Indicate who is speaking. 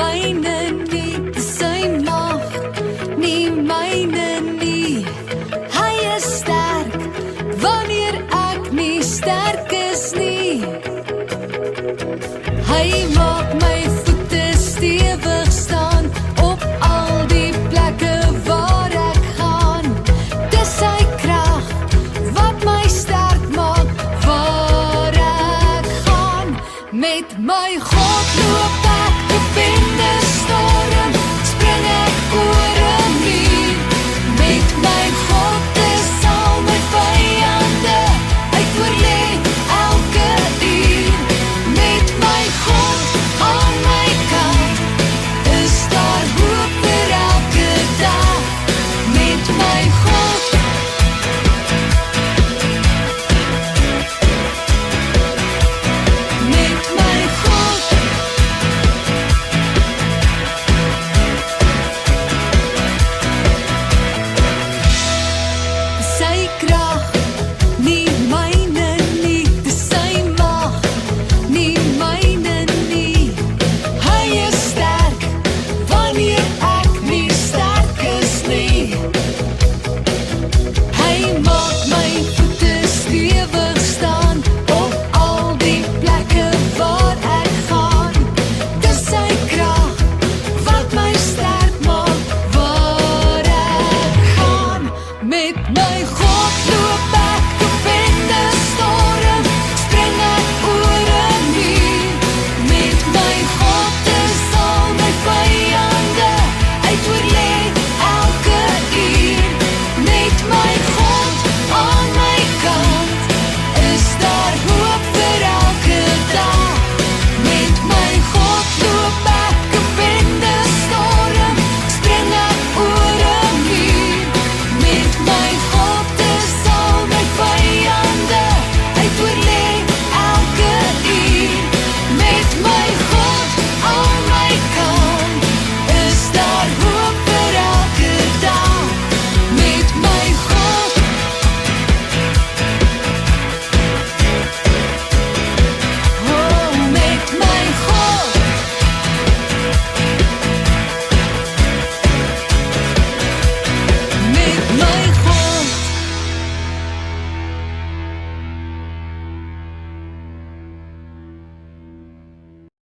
Speaker 1: myne nie, dis sy mag, nie myne nie. Hy is sterk, wanneer ek nie sterk is nie. Hy maak my voete stewig staan, op al die plekke waar ek gaan. Dis sy krag, wat my sterk maak, waar ek gaan. Met my God loop ek op in die storm, spring ek oor 'n muur. Met my God is al my vyande, uit oorlê elke uur. Met my God aan my kant, is daar hoop vir elke dag. Met my God, met my God. Sy krag, nie myne nie, dis sy mag, nie myne nie. Hy is sterk, wanneer ek nie sterk is nie. Hy maak my voete stewig staan, op al die plekke waar ek gaan. Dis sy krag, wat my sterk maak, waar ek gaan. Met my God loop ek op in die storm, spring ek oor 'n muur. Met my God